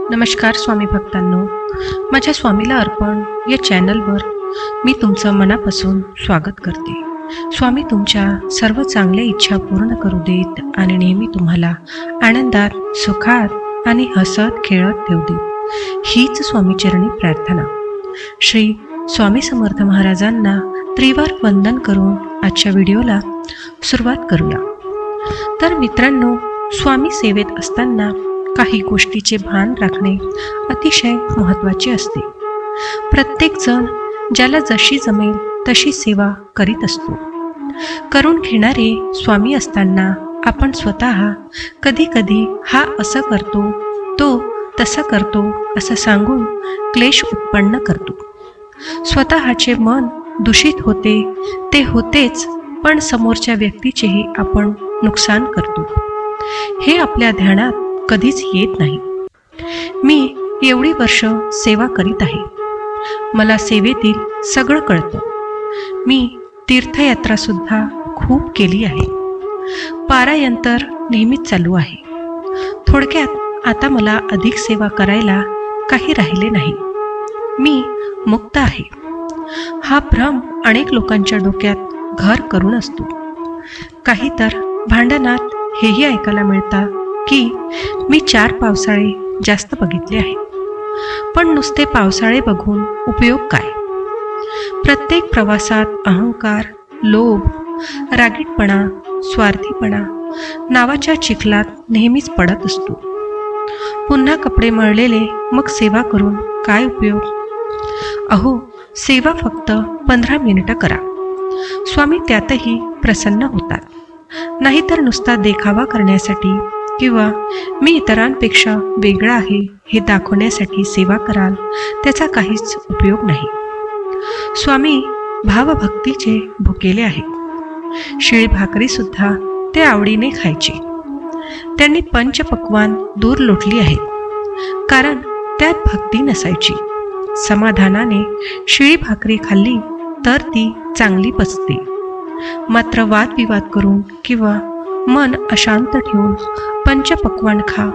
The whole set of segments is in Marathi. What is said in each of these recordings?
नमस्कार स्वामी भक्तांनो, माझ्या स्वामीला अर्पण या चॅनलवर मी तुमचं मनापासून स्वागत करते. स्वामी तुमच्या सर्व चांगल्या इच्छा पूर्ण करू देत आणि नेहमी तुम्हाला आनंदात, सुखात आणि हसत खेळत ठेवू देत, हीच स्वामीचरणी प्रार्थना. श्री स्वामी समर्थ महाराजांना त्रिवार वंदन करून आजच्या व्हिडिओला सुरुवात करूया. तर मित्रांनो, स्वामी सेवेत असताना काही गोष्टीचे भान राखणे अतिशय महत्त्वाचे असते. प्रत्येकजण ज्याला जशी जमेल तशी सेवा करीत असतो. करून घेणारे स्वामी असताना आपण स्वतः कधी कधी हा असं करतो, तो तसं करतो असं सांगून क्लेश उत्पन्न करतो. स्वतःचे मन दूषित होते ते होतेच, पण समोरच्या व्यक्तीचेही आपण नुकसान करतो. हे आपल्या ध्यानात कधीच येत नाही. मी एवढी वर्ष सेवा करीत आहे, मला सेवेतील सगळं कळतं. मी तीर्थयात्रासुद्धा खूप केली आहे. पारायण तर नेहमीच चालू आहे. थोडक्यात आता मला अधिक सेवा करायला काही राहिले नाही. मी मुक्त आहे. हा भ्रम अनेक लोकांच्या डोक्यात घर करून असतो. काही तर भांडणात हेही ऐकायला मिळतं की मी 4 पावसाळे जास्त बघितले आहे. पण नुसते पावसाळे बघून उपयोग काय? प्रत्येक प्रवासात अहंकार, लोभ, रागीटपणा, स्वार्थीपणा नावाच्या चिखलात नेहमीच पडत असतो. पुन्हा कपडे मळलेले मग सेवा करून काय उपयोग? अहो, सेवा फक्त 15 मिनिटं करा. स्वामी त्यातही प्रसन्न होतात. नाहीतर नुसता देखावा करण्यासाठी किंवा मी इतरांपेक्षा वेगळा आहे हे दाखवण्यासाठी सेवा कराल, त्याचा काहीच उपयोग नाही. स्वामी भावभक्तीचे भुकेले आहेत. शिळी भाकरीसुद्धा ते आवडीने खायचे. त्यांनी पंचपक्वान दूर लोटली आहेत, कारण त्यात भक्ती नसायची. समाधानाने शिळी भाकरी खाल्ली तर ती चांगली पचते. मात्र वादविवाद करून किंवा मन अशांत ठेवून पंचपक्वान खा,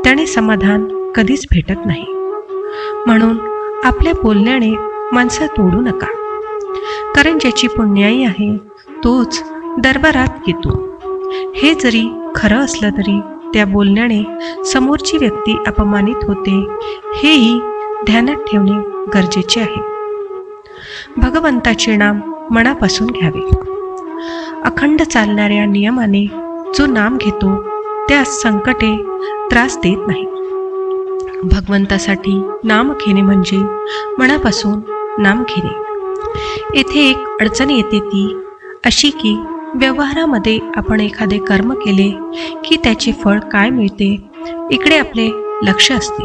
त्याने समाधान कधीच भेटत नाही. म्हणून आपल्या बोलण्याने माणसं तोडू नका, कारण ज्याची पुण्याई आहे तोच दरबारात येतो. हे जरी खरं असलं तरी त्या बोलण्याने समोरची व्यक्ती अपमानित होते, हेही ध्यानात ठेवणे गरजेचे आहे. भगवंताचे नाम मनापासून घ्यावे. अखंड चालणाऱ्या नियमाने जो नाम घेतो त्यास संकटे त्रास देत नाही. भगवंतासाठी नाम घेणे म्हणजे मनापासून नाम घेणे. येथे एक अडचण येते, ती अशी की व्यवहारामध्ये आपण एखादे कर्म केले की त्याचे फळ काय मिळते इकडे आपले लक्ष असते.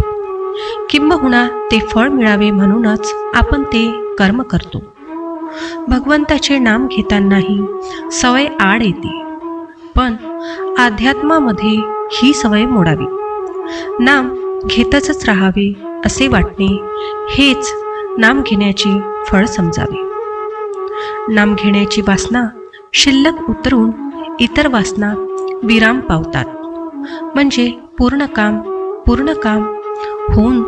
किंबहुना ते फळ मिळावे म्हणूनच आपण ते कर्म करतो. भगवंताचे नाम घेतानाही सवय आड येते, पण अध्यात्मामध्ये ही सवय मोडावी. नाम घेतच राहावे असे वाटणे हेच नाम घेण्याचे फळ समजावे. नाम घेण्याची वासना शिल्लक उतरून इतर वासना विराम पावतात. म्हणजे पूर्ण काम होऊन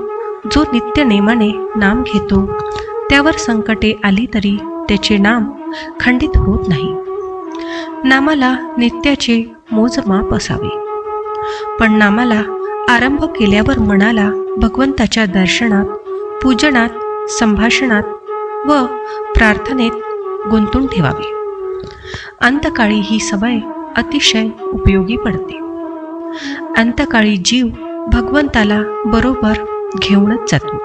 जो नित्य नेमाने नाम घेतो त्यावर संकटे आली तरी त्याचे नाम खंडित होत नाही. नामाला नित्याचे मोजमाप असावे. पण नामाला आरंभ केल्यावर मनाला भगवंताच्या दर्शनात, पूजनात, संभाषणात व प्रार्थनेत गुंतून ठेवावे. अंतकाळी ही सवय अतिशय उपयोगी पडते. अंतकाळी जीव भगवंताला बरोबर घेऊनच जातो.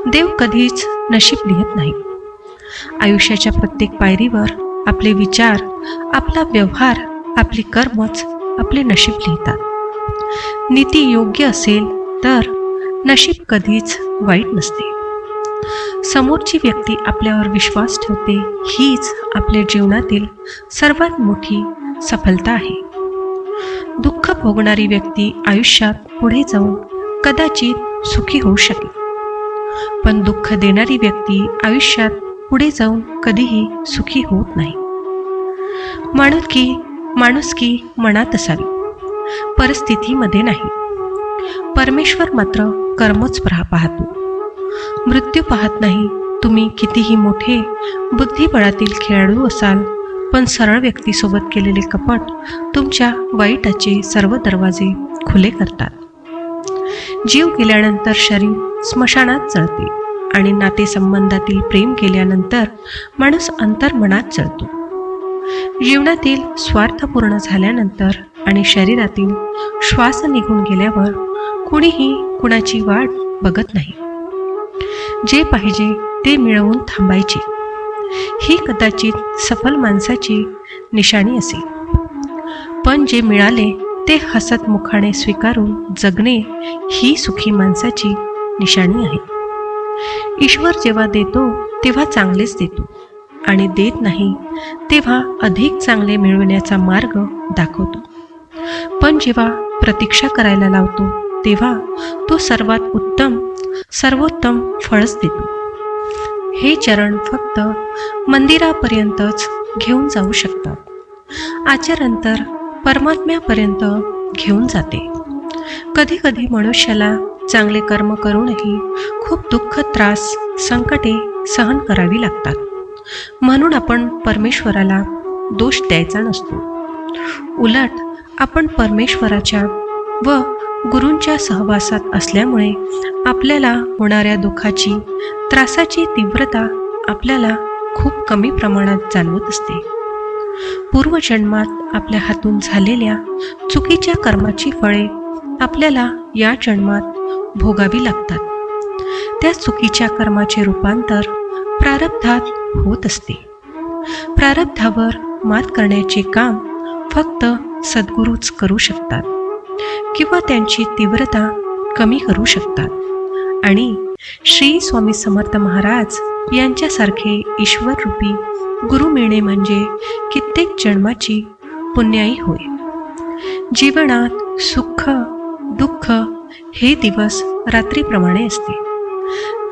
देव कधीच नशीब लिहित नाही. आयुष्याच्या प्रत्येक पायरीवर आपले विचार, आपला व्यवहार, आपली कर्मच आपले नशीब लिहितात. नीती योग्य असेल तर नशीब कधीच वाईट नसते. समोरची व्यक्ती आपल्यावर विश्वास ठेवते, हीच आपल्या जीवनातील सर्वात मोठी सफलता आहे. दुःख भोगणारी व्यक्ती आयुष्यात पुढे जाऊन कदाचित सुखी होऊ शकेल, पण दुःख देणारी व्यक्ती आयुष्यात पुढे जाऊन कधीही सुखी होत नाही. माणुसकी मनात असावी, परिस्थितीमध्ये नाही. परमेश्वर मात्र कर्मच पाहतो, मृत्यू पाहत नाही. तुम्ही कितीही मोठे बुद्धिबळातील खेळाडू असाल, पण सरळ व्यक्तीसोबत केलेले कपट तुमच्या वाईटाचे सर्व दरवाजे खुले करतात. जीव गेल्यानंतर शरीर स्मशानात जळते आणि नातेसंबंधातील प्रेम केल्यानंतर माणूस अंतर्मनात जळतो. जीवनातील स्वार्थ पूर्ण झाल्यानंतर आणि शरीरातील श्वास निघून गेल्यावर कुणीही कुणाची वाट बघत नाही. जे पाहिजे ते मिळवून थांबायचे, ही कदाचित सफल माणसाची निशाणी असेल. पण जे मिळाले ते हसत मुखाने स्वीकारून जगणे ही सुखी माणसाची निशाणी आहे. ईश्वर जेव्हा देतो तेव्हा चांगलेच देतो आणि देत नाही तेव्हा अधिक चांगले मिळवण्याचा मार्ग दाखवतो. पण जेव्हा प्रतीक्षा करायला लावतो तेव्हा तो सर्वोत्तम फळच देतो. हे चरण फक्त मंदिरापर्यंतच घेऊन जाऊ शकतात. आचरण तर परमात्म्यापर्यंत घेऊन जाते. कधी कधी मनुष्याला चांगले कर्म करूनही खूप दुःख, त्रास, संकटे सहन करावी लागतात. म्हणून आपण परमेश्वराला दोष द्यायचा नसतो. उलट आपण परमेश्वराच्या व गुरूंच्या सहवासात असल्यामुळे आपल्याला होणाऱ्या दुःखाची, त्रासाची तीव्रता आपल्याला खूप कमी प्रमाणात जाणवत असते. पूर्वजन्मात आपल्या हातून झालेल्या चुकीच्या कर्माची फळे आपल्याला या जन्मात भोगावी लागतात. त्या चुकीच्या कर्माचे रूपांतर प्रारब्धात होत असते. प्रारब्धावर मात करण्याचे काम फक्त सद्गुरूच करू शकतात किंवा त्यांची तीव्रता कमी करू शकतात. आणि श्री स्वामी समर्थ महाराज यांच्यासारखे ईश्वररूपी गुरु मिळणे म्हणजे कित्येक जन्माची पुण्याई होय. जीवनात सुख दुःख हे दिवस रात्रीप्रमाणे असते.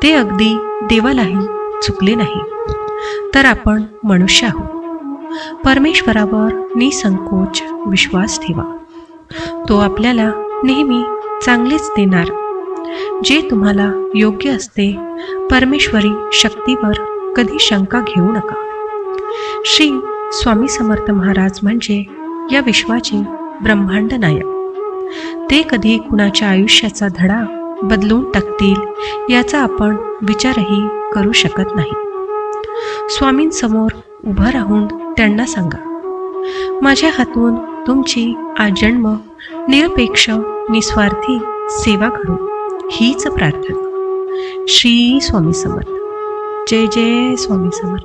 ते अगदी देवालाही चुकले नाही. तर आपण मनुष्य आहोत. परमेश्वरावर निसंकोच विश्वास ठेवा. तो आपल्याला नेहमी चांगलेच देणार. जे तुम्हाला योग्य असते, परमेश्वरी शक्तीवर कधी शंका घेऊ नका. श्री स्वामी समर्थ महाराज म्हणजे या विश्वाचे ब्रह्मांड नायक. ते कधी कुणाच्या आयुष्याचा धडा बदलून टाकतील याचा आपण विचारही करू शकत नाही. स्वामींसमोर उभं राहून त्यांना सांगा, माझ्या हातून तुमची आजन्म निरपेक्ष निस्वार्थी सेवा घडो, हीच प्रार्थना. श्री स्वामी समर्थ. जय जय स्वामी समर्थ.